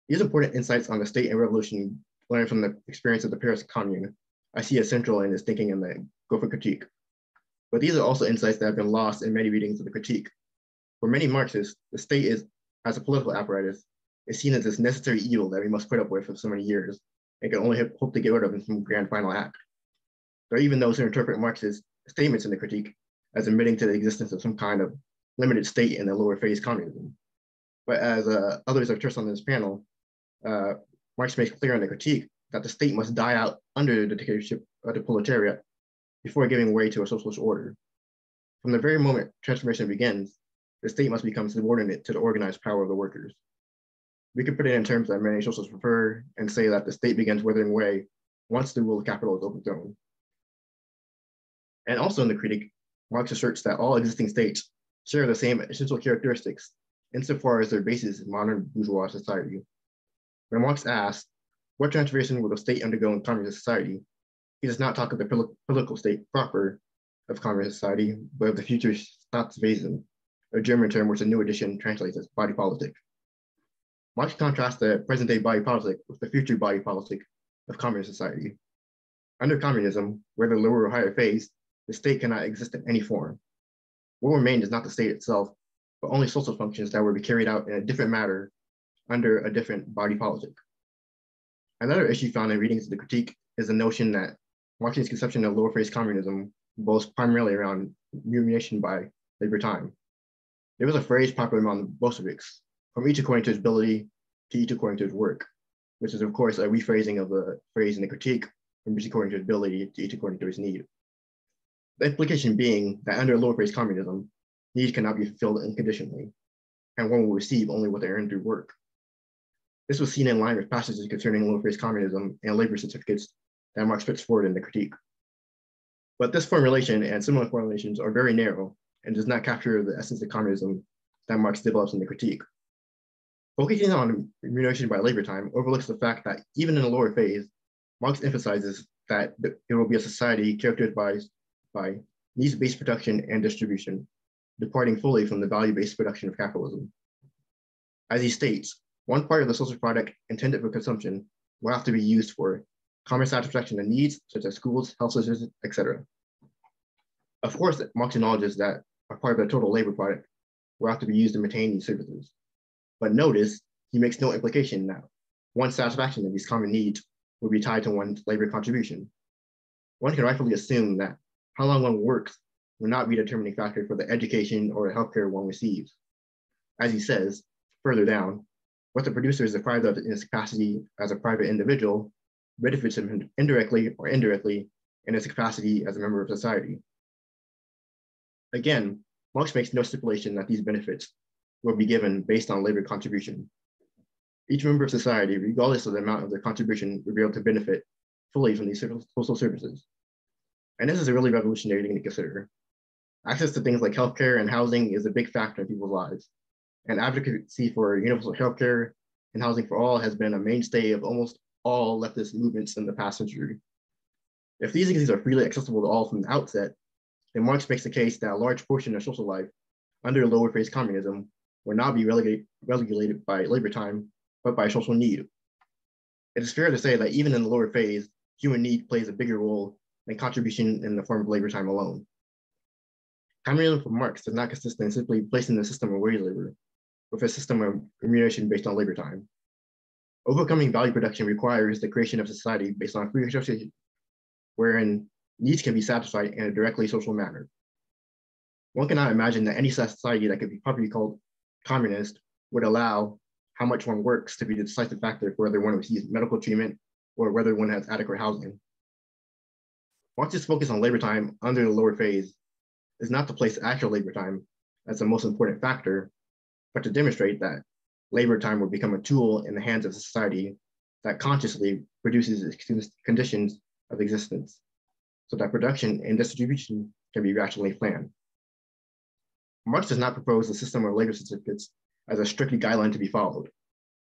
These important insights on the state and revolution learned from the experience of the Paris Commune I see as central in his thinking in the Gotha critique. But these are also insights that have been lost in many readings of the critique. For many Marxists, the state is, as a political apparatus, is seen as this necessary evil that we must put up with for so many years and can only hope to get rid of in some grand final act. There are even those who interpret Marx's statements in the critique as admitting to the existence of some kind of limited state in the lower phase communism. But as others have touched on this panel, Marx makes clear in the critique that the state must die out under the dictatorship of the proletariat before giving way to a socialist order. From the very moment transformation begins, the state must become subordinate to the organized power of the workers. We could put it in terms that many socialists prefer and say that the state begins withering away once the rule of capital is overthrown. And also in the critique, Marx asserts that all existing states share the same essential characteristics insofar as their basis is modern bourgeois society. When Marx asks, what transformation will the state undergo in communist society, he does not talk of the political state proper, of communist society, but of the future Staatswesen, a German term which a new edition translates as body politic. Marx contrasts the present-day body politic with the future body politic of communist society. Under communism, whether lower or higher phase, the state cannot exist in any form. What remained is not the state itself, but only social functions that will be carried out in a different manner under a different body politic. Another issue found in readings of the critique is the notion that Marx's conception of lower phase communism revolves primarily around remuneration by labor time. There was a phrase popular among the Bolsheviks, from each according to his ability to each according to his work, which is of course a rephrasing of the phrase in the critique, from each according to his ability to each according to his need. The implication being that under lower phase communism, needs cannot be fulfilled unconditionally, and one will receive only what they earn through work. This was seen in line with passages concerning lower phase communism and labor certificates that Marx puts forward in the critique. But this formulation and similar formulations are very narrow and does not capture the essence of communism that Marx develops in the critique. Focusing on remuneration by labor time overlooks the fact that even in a lower phase, Marx emphasizes that it will be a society characterized by needs-based production and distribution, departing fully from the value-based production of capitalism. As he states, one part of the social product intended for consumption will have to be used for common satisfaction of needs, such as schools, health services, etc. Of course, Marx acknowledges that a part of the total labor product will have to be used to maintain these services. But notice, he makes no implication that one's satisfaction of these common needs will be tied to one's labor contribution. One can rightfully assume that how long one works will not be a determining factor for the education or the healthcare one receives. As he says, further down, what the producer is deprived of in his capacity as a private individual benefits him indirectly or indirectly in his capacity as a member of society. Again, Marx makes no stipulation that these benefits will be given based on labor contribution. Each member of society, regardless of the amount of their contribution, will be able to benefit fully from these social services. And this is a really revolutionary thing to consider. Access to things like healthcare and housing is a big factor in people's lives. And advocacy for universal healthcare and housing for all has been a mainstay of almost all leftist movements in the past century. If these things are freely accessible to all from the outset, then Marx makes the case that a large portion of social life under lower phase communism will not be regulated by labor time, but by social need. It is fair to say that even in the lower phase, human need plays a bigger role than contribution in the form of labor time alone. Communism for Marx does not consist in simply placing the system of wage labor with a system of remuneration based on labor time. Overcoming value production requires the creation of society based on free association, wherein needs can be satisfied in a directly social manner. One cannot imagine that any society that could be properly called communist would allow how much one works to be the decisive factor for whether one receives medical treatment or whether one has adequate housing. Marx's focus on labor time under the lower phase is not to place actual labor time as the most important factor, but to demonstrate that labor time will become a tool in the hands of society that consciously produces its conditions of existence, so that production and distribution can be rationally planned. Marx does not propose a system of labor certificates as a strictly guideline to be followed.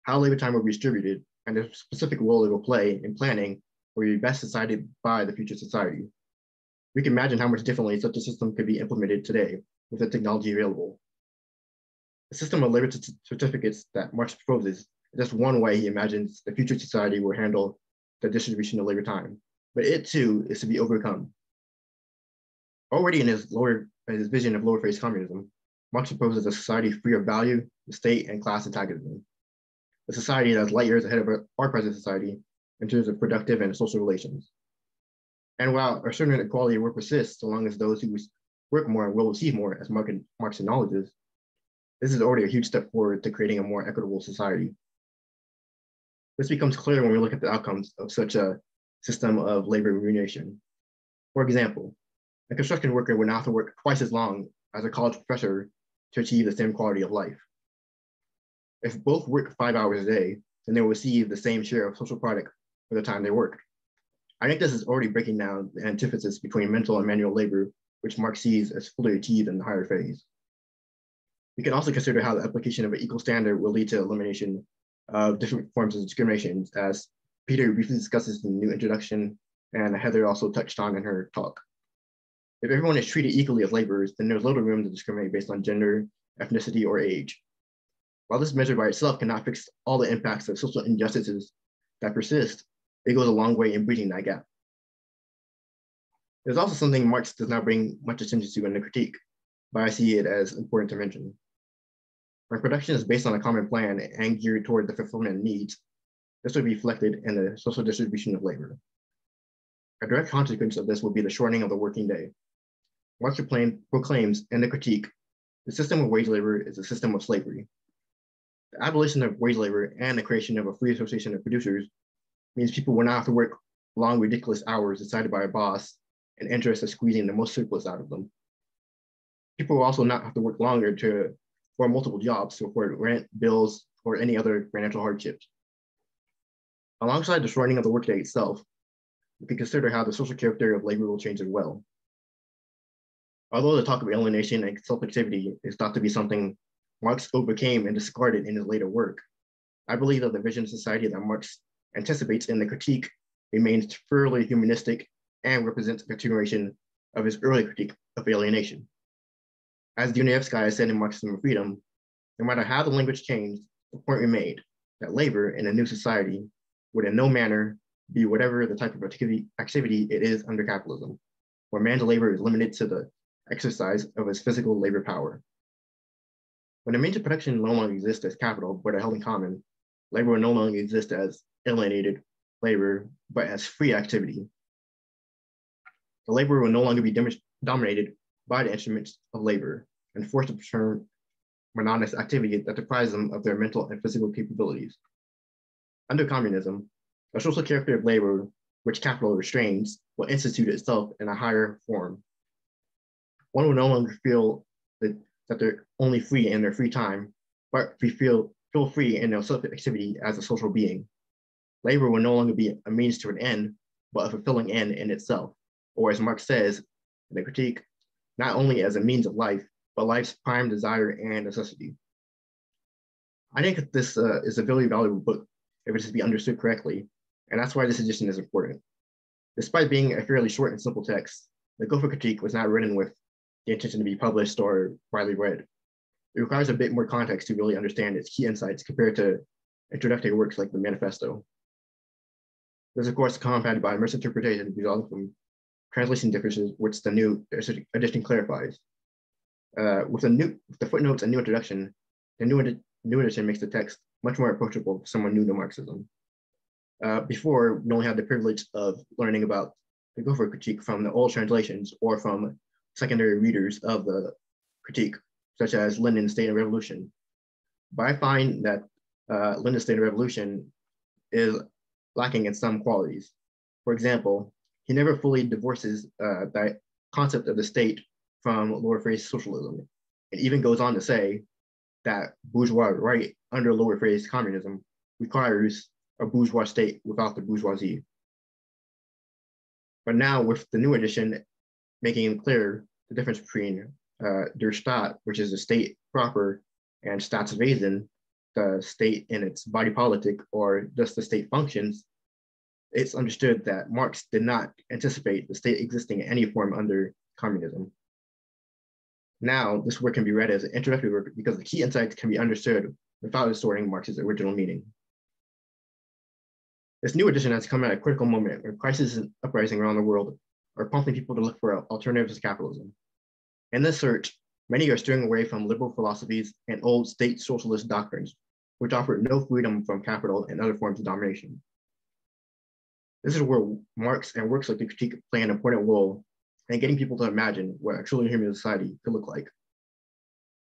How labor time will be distributed and the specific role it will play in planning will be best decided by the future society. We can imagine how much differently such a system could be implemented today with the technology available. The system of labor certificates that Marx proposes is just one way he imagines the future society will handle the distribution of labor time, but it too is to be overcome. Already in his vision of lower phase communism, Marx proposes a society free of value, state, and class antagonism. A society that's light years ahead of our present society in terms of productive and social relations. And while a certain inequality of work persists, so long as those who work more will receive more, as Marx acknowledges, this is already a huge step forward to creating a more equitable society. This becomes clear when we look at the outcomes of such a system of labor remuneration. For example, a construction worker would now have to work twice as long as a college professor to achieve the same quality of life. If both work 5 hours a day, then they will receive the same share of social product for the time they work. I think this is already breaking down the antithesis between mental and manual labor, which Marx sees as fully achieved in the higher phase. We can also consider how the application of an equal standard will lead to elimination of different forms of discrimination, as Peter briefly discusses in the new introduction, and Heather also touched on in her talk. If everyone is treated equally as laborers, then there's little room to discriminate based on gender, ethnicity, or age. While this measure by itself cannot fix all the impacts of social injustices that persist, it goes a long way in bridging that gap. There's also something Marx does not bring much attention to in the critique, but I see it as important to mention. When production is based on a common plan and geared toward the fulfillment of needs, this would be reflected in the social distribution of labor. A direct consequence of this would be the shortening of the working day. Marx proclaims in the critique, the system of wage labor is a system of slavery. The abolition of wage labor and the creation of a free association of producers means people will not have to work long, ridiculous hours decided by a boss in interest of squeezing the most surplus out of them. People will also not have to work longer for multiple jobs to afford rent, bills, or any other financial hardships. Alongside the shortening of the workday itself, we can consider how the social character of labor will change as well. Although the talk of alienation and self-activity is thought to be something Marx overcame and discarded in his later work, I believe that the vision of society that Marx anticipates in the critique remains thoroughly humanistic and represents a continuation of his early critique of alienation. As Dunayevskaya said in Marxism and Freedom, no matter how the language changed, the point remained that labor in a new society would in no manner be whatever the type of activity it is under capitalism, where man's labor is limited to the exercise of his physical labor power. When the means of production no longer exist as capital, but are held in common, labor will no longer exist as alienated labor, but as free activity. The labor will no longer be dominated by the instruments of labor and forced to perform monotonous activity that deprives them of their mental and physical capabilities. Under communism, a social character of labor, which capital restrains, will institute itself in a higher form. One will no longer feel that they're only free in their free time, but feel free in their self-activity as a social being. Labor will no longer be a means to an end, but a fulfilling end in itself, or as Marx says in the critique, not only as a means of life, but life's prime desire and necessity. I think that this is a very valuable book if it is to be understood correctly, and that's why this edition is important. Despite being a fairly short and simple text, the Gotha critique was not written with the intention to be published or widely read. It requires a bit more context to really understand its key insights compared to introductory works like the Manifesto. This is, of course, compounded by misinterpretation resulting from translation differences, which the new edition clarifies. With the footnotes and new introduction, the new edition makes the text much more approachable for someone new to Marxism. Before, we only had the privilege of learning about the Gotha critique from the old translations or from secondary readers of the critique, such as Lenin's State and Revolution. But I find that Lenin's State and Revolution is lacking in some qualities. For example, he never fully divorces the concept of the state from lowercase socialism. It even goes on to say that bourgeois right under lowercase communism requires a bourgeois state without the bourgeoisie. But now with the new edition, making it clear the difference between der Staat, which is the state proper, and Staatswesen, the state in its body politic or just the state functions, it's understood that Marx did not anticipate the state existing in any form under communism. Now, this work can be read as an introductory work because the key insights can be understood without distorting Marx's original meaning. This new edition has come at a critical moment where crises and uprising around the world are prompting people to look for alternatives to capitalism. In this search, many are steering away from liberal philosophies and old state socialist doctrines, which offer no freedom from capital and other forms of domination. This is where Marx and works like the critique play an important role in getting people to imagine what a truly human society could look like.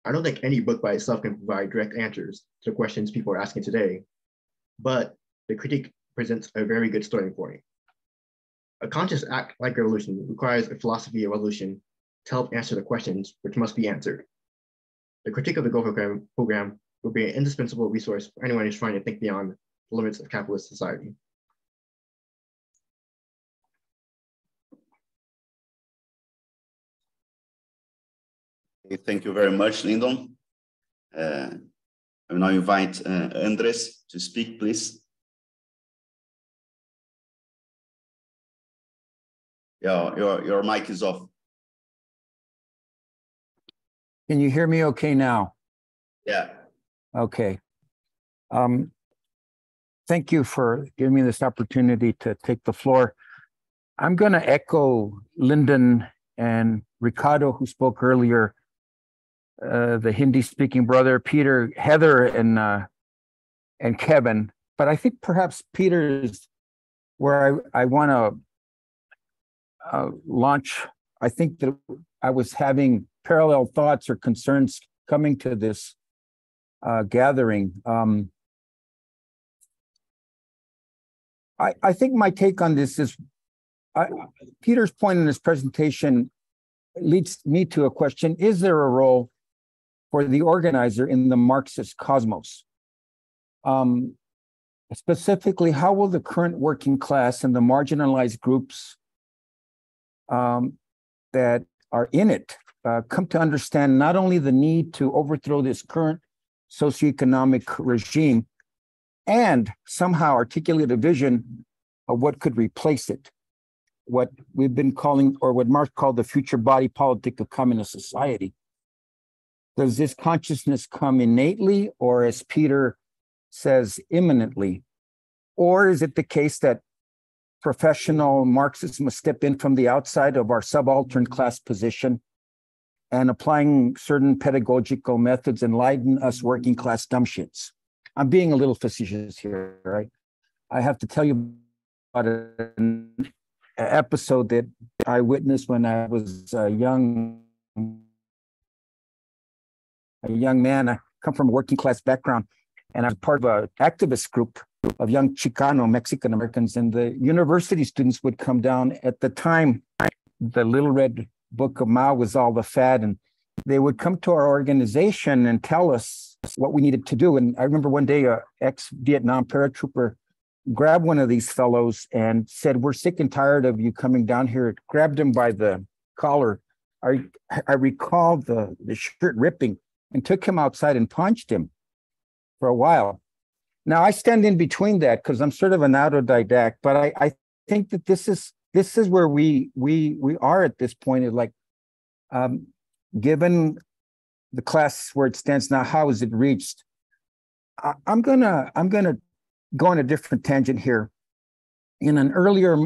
I don't think any book by itself can provide direct answers to the questions people are asking today, but the critique presents a very good starting point. A conscious act like revolution requires a philosophy of evolution to help answer the questions which must be answered. The critique of the Gotha Program will be an indispensable resource for anyone who's trying to think beyond the limits of capitalist society. Thank you very much, Lyndon. I will now invite Andres to speak, please. Yeah, your mic is off. Can you hear me okay now? Yeah. Okay. Thank you for giving me this opportunity to take the floor. I'm going to echo Lyndon and Ricardo, who spoke earlier, the Hindi-speaking brother, Peter, Heather, and Kevin. But I think perhaps Peter is where I want to launch. I think that I was having parallel thoughts or concerns coming to this gathering. I think my take on this is, Peter's point in his presentation leads me to a question: is there a role for the organizer in the Marxist cosmos? Specifically, how will the current working class and the marginalized groups that are in it come to understand not only the need to overthrow this current socioeconomic regime and somehow articulate a vision of what could replace it, what we've been calling, or what Marx called, the future body politic of communist society? Does this consciousness come innately, or as Peter says, imminently? Or is it the case that professional Marxists must step in from the outside of our subaltern class position and applying certain pedagogical methods enlighten us working class dumbshits? I'm being a little facetious here, right? I have to tell you about an episode that I witnessed when I was a young man. I come from a working class background, and I was part of an activist group of young Chicano Mexican Americans, and the university students would come down. At the time, the Little Red Book of Mao was all the fad, and they would come to our organization and tell us what we needed to do. And I remember one day, a ex-Vietnam paratrooper grabbed one of these fellows and said, "We're sick and tired of you coming down here." Grabbed him by the collar. I recall the shirt ripping, and took him outside and punched him for a while. Now I stand in between that because I'm sort of an autodidact, but I think that this is where we are at this point. Is like, given the class where it stands now, how is it reached? I'm gonna go on a different tangent here. In an earlier,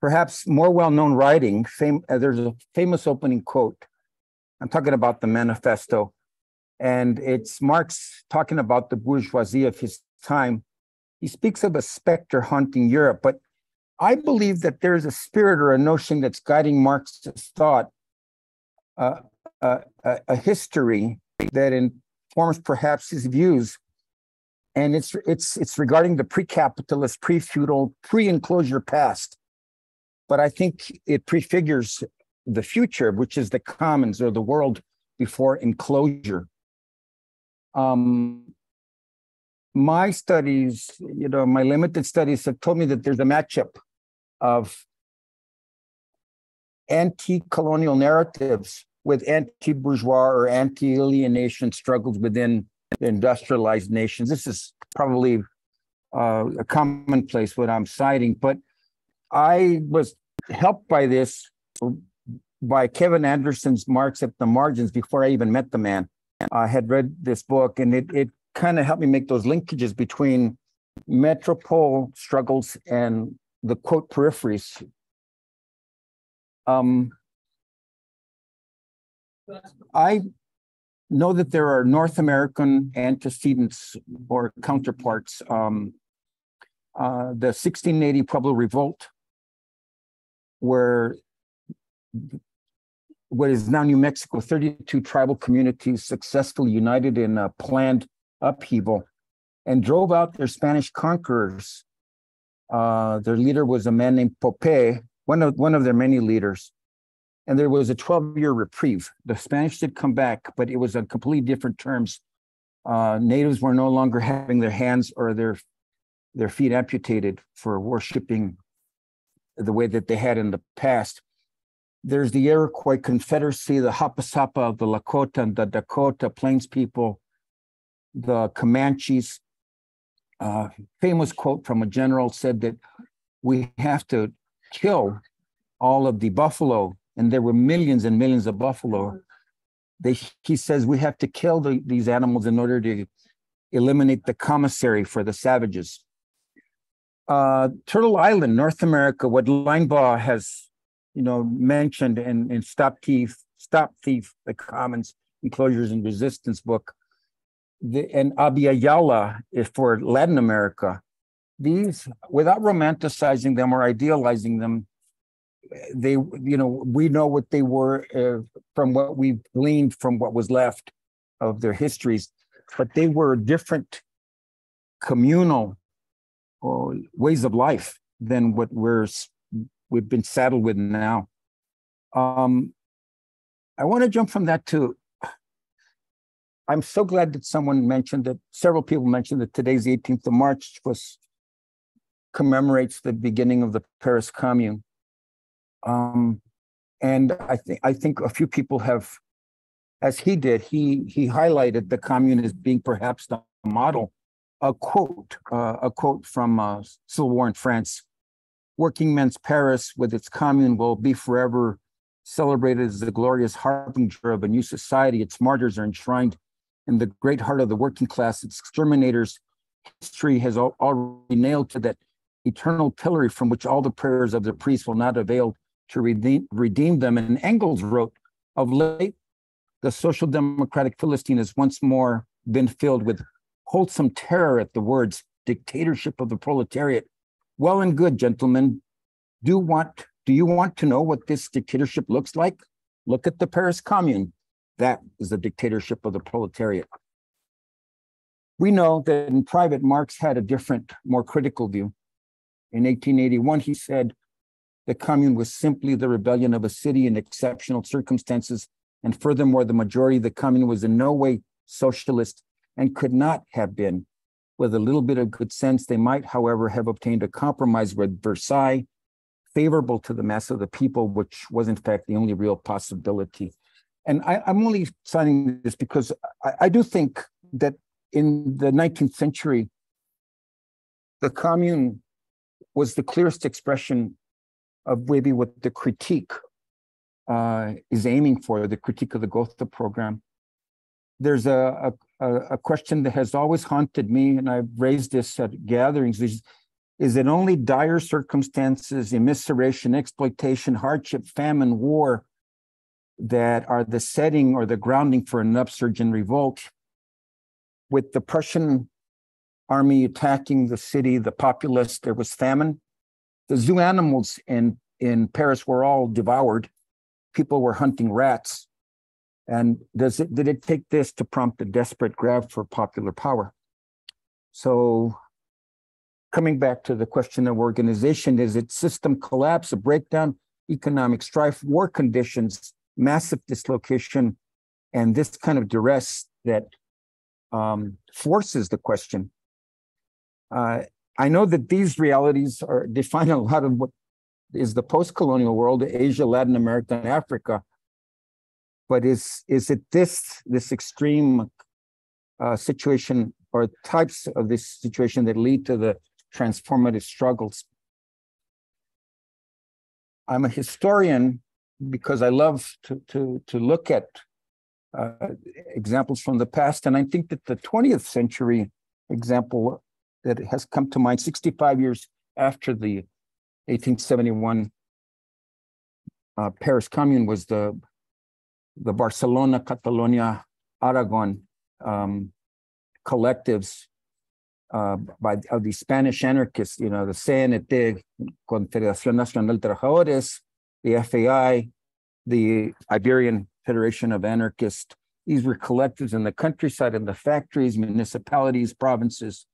perhaps more well-known writing, there's a famous opening quote. I'm talking about the manifesto, and it's Marx talking about the bourgeoisie of his time. He speaks of a specter haunting Europe, but I believe that there's a spirit or a notion that's guiding Marx's thought, a history that informs perhaps his views, and it's regarding the pre-capitalist, pre-feudal, pre-enclosure past. But I think it prefigures the future, which is the commons, or the world before enclosure. My studies, my limited studies have told me that there's a matchup of anti-colonial narratives with anti-bourgeois or anti-alienation struggles within the industrialized nations. This is probably a commonplace what I'm citing, but I was helped by this by Kevin Anderson's Marx at the Margins before I even met the man. I had read this book, and it kind of helped me make those linkages between metropole struggles and the quote peripheries. I know that there are North American antecedents or counterparts. The 1680 Pueblo Revolt, where what is now New Mexico, 32 tribal communities successfully united in a planned upheaval and drove out their Spanish conquerors. Their leader was a man named Pope, one of their many leaders. And there was a 12-year reprieve. The Spanish did come back, but it was on completely different terms. Natives were no longer having their hands or their feet amputated for worshiping the way that they had in the past. There's the Iroquois Confederacy, the Hapasapa, the Lakota, and the Dakota Plains people, the Comanches. Famous quote from a general said that we have to kill all of the buffalo, and there were millions and millions of buffalo, he says we have to kill these animals in order to eliminate the commissary for the savages. Turtle Island, North America, what Linebaugh has, mentioned in Stop Thief, the Commons, Enclosures and Resistance book, and Abya is for Latin America. These, without romanticizing them or idealizing them, we know what they were from what we've gleaned from what was left of their histories, but they were different communal ways of life than what we've been saddled with now. I want to jump from that to, I'm so glad that several people mentioned that today's the 18th of March commemorates the beginning of the Paris Commune. And I think a few people have, as he did, he highlighted the Commune as being perhaps the model. A quote from Civil War in France: "Working men's Paris with its Commune will be forever celebrated as the glorious harbinger of a new society. Its martyrs are enshrined in the great heart of the working class. Its exterminators, history has already nailed to that eternal pillory from which all the prayers of the priests will not avail to redeem them." And Engels wrote, "Of late, the social democratic Philistine has once more been filled with wholesome terror at the words dictatorship of the proletariat. Well and good, gentlemen. Do you want to know what this dictatorship looks like? Look at the Paris Commune. That is the dictatorship of the proletariat." We know that in private, Marx had a different, more critical view. In 1881, he said, "The Commune was simply the rebellion of a city in exceptional circumstances, and furthermore, the majority of the Commune was in no way socialist and could not have been. With a little bit of good sense, they might, however, have obtained a compromise with Versailles, favorable to the mass of the people, which was in fact the only real possibility." And I'm only citing this because I do think that in the 19th century, the Commune was the clearest expression of maybe what the critique is aiming for, the critique of the Gotha Program. There's a question that has always haunted me, and I've raised this at gatherings, is it only dire circumstances, immiseration, exploitation, hardship, famine, war that are the setting or the grounding for an upsurge in revolt? With the Prussian army attacking the city, the populace, there was famine. The zoo animals in Paris were all devoured. People were hunting rats. And did it take this to prompt a desperate grab for popular power? So coming back to the question of organization, is it system collapse, a breakdown, economic strife, war conditions, massive dislocation, and this kind of duress that forces the question? I know that these realities define a lot of what is the post-colonial world, Asia, Latin America, and Africa. But is it this extreme situation or types of this situation that lead to the transformative struggles? I'm a historian because I love to look at examples from the past, and I think that the 20th century example that has come to mind 65 years after the 1871 Paris Commune was the Barcelona, Catalonia, Aragon collectives of the Spanish anarchists, the CNT, Confederación Nacional de Trabajadores, the FAI, the Iberian Federation of Anarchists. These were collectives in the countryside, in the factories, municipalities, provinces.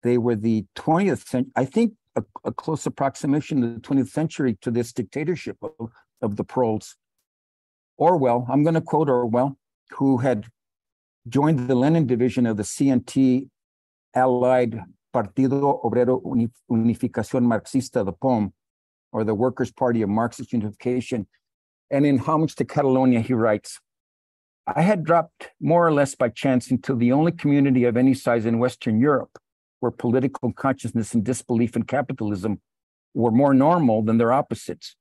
They were the 20th century, I think a close approximation to the 20th century to this dictatorship of the proles. Orwell, I'm going to quote Orwell, who had joined the Lenin division of the CNT allied Partido Obrero Unificación Marxista, the POM, or the Workers' Party of Marxist Unification. And in Homage to Catalonia, he writes, "I had dropped more or less by chance into the only community of any size in Western Europe where political consciousness and disbelief in capitalism were more normal than their opposites.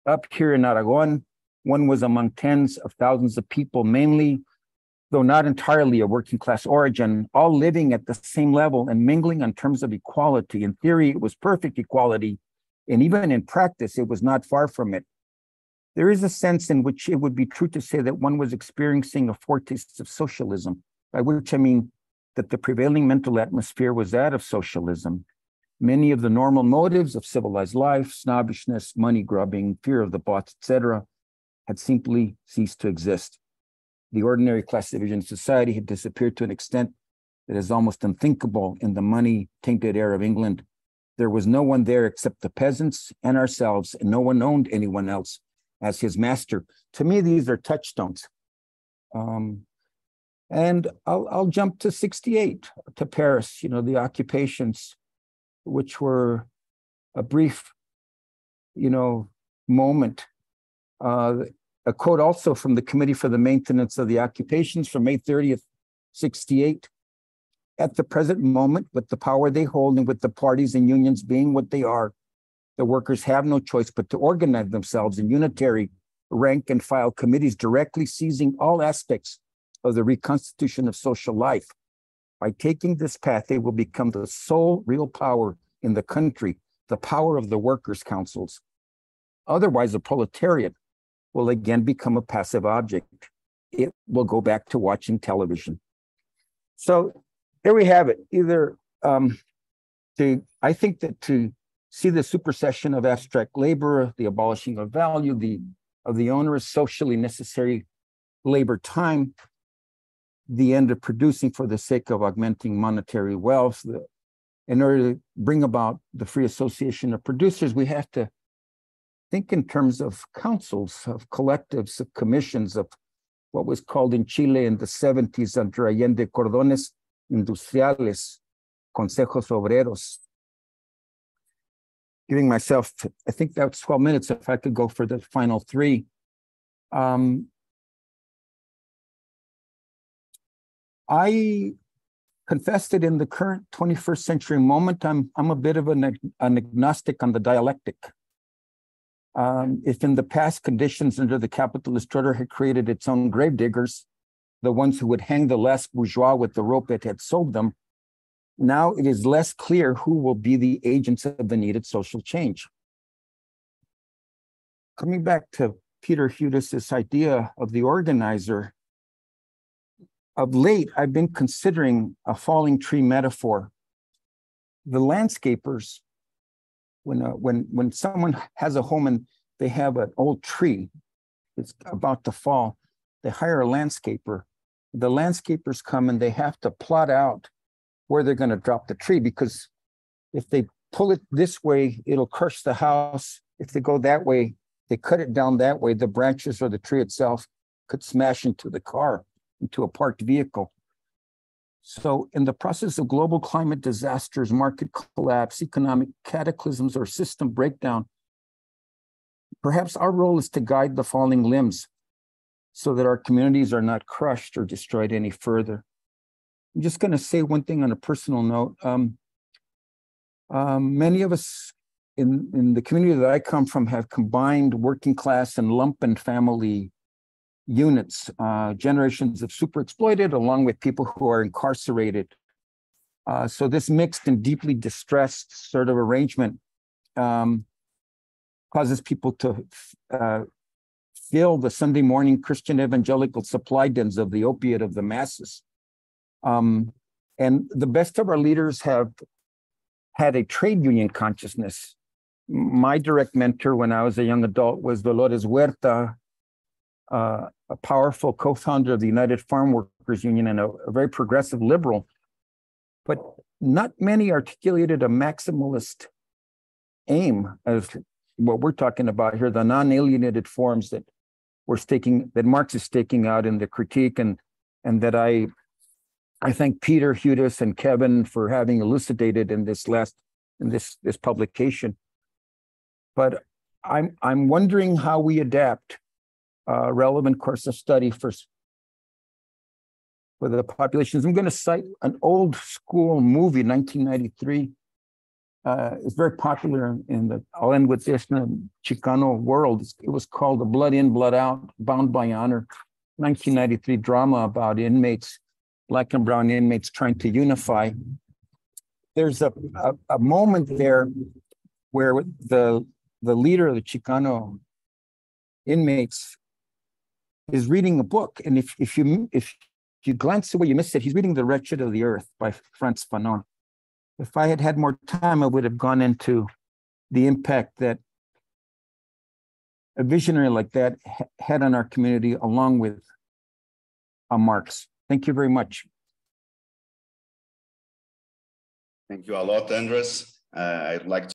Up here in Aragon, One was among tens of thousands of people, mainly, though not entirely, a working class origin, all living at the same level and mingling on terms of equality. In theory, it was perfect equality, and even in practice, it was not far from it. There is a sense in which it would be true to say that one was experiencing a foretaste of socialism, by which I mean that the prevailing mental atmosphere was that of socialism. Many of the normal motives of civilized life, snobbishness, money grubbing, fear of the boss, etc., had simply ceased to exist. The ordinary class division of society had disappeared to an extent that is almost unthinkable in the money-tainted era of England. There was no one there except the peasants and ourselves, and no one owned anyone else as his master. To me, these are touchstones. And I'll jump to 68, to Paris, the occupations, which were a brief, moment. A quote also from the Committee for the Maintenance of the Occupations from May 30th, 68. At the present moment, with the power they hold and with the parties and unions being what they are, the workers have no choice but to organize themselves in unitary rank and file committees directly seizing all aspects of the reconstitution of social life. By taking this path, they will become the sole real power in the country, the power of the workers' councils. Otherwise, the proletariat will again become a passive object. It will go back to watching television. So there we have it. Either I think that to see the supersession of abstract labor, the abolishing of value, of the onerous socially necessary labor time, the end of producing for the sake of augmenting monetary wealth, in order to bring about the free association of producers, we have to think in terms of councils, of collectives, of commissions, of what was called in Chile in the 70s under Allende cordones industriales, consejos obreros. Giving myself, I think that's 12 minutes if I could go for the final three. I confess that in the current 21st century moment, I'm a bit of an agnostic on the dialectic. If in the past conditions under the capitalist order had created its own gravediggers, the ones who would hang the last bourgeois with the rope that had sold them, now it is less clear who will be the agents of the needed social change. Coming back to Peter Hudis' idea of the organizer, of late, I've been considering a falling tree metaphor. The landscapers, when someone has a home and they have an old tree, it's about to fall, they hire a landscaper. The landscapers come and they have to plot out where they're going to drop the tree, because if they pull it this way, it'll crush the house. If they go that way, they cut it down that way, the branches or the tree itself could smash into the car, into a parked vehicle. So in the process of global climate disasters, market collapse, economic cataclysms, or system breakdown, perhaps our role is to guide the falling limbs so that our communities are not crushed or destroyed any further. I'm just going to say one thing on a personal note. Many of us in the community that I come from have combined working class and lumpen family units, generations of super exploited, along with people who are incarcerated. So this mixed and deeply distressed sort of arrangement causes people to fill the Sunday morning Christian evangelical supply dens of the opiate of the masses. And the best of our leaders have had a trade union consciousness. My direct mentor when I was a young adult was Dolores Huerta, a powerful co-founder of the United Farm Workers Union and a very progressive liberal. But not many articulated a maximalist aim of what we're talking about here, the non-alienated forms that Marx is staking out in the critique, and that I thank Peter Hudis and Kevin for having elucidated in this publication. But I'm wondering how we adapt a relevant course of study for the populations. I'm going to cite an old school movie, 1993, It's very popular in the, I'll end with this, in the Chicano world. It was called The Blood In, Blood Out, Bound by Honor, 1993 drama about inmates, Black and brown inmates trying to unify. There's a moment there where the leader of the Chicano inmates is reading a book, and if you glance away, you miss it. He's reading The Wretched of the Earth by Frantz Fanon. If I had had more time, I would have gone into the impact that a visionary like that had on our community, along with Marx. Thank you very much. Thank you a lot, Andres. I'd like to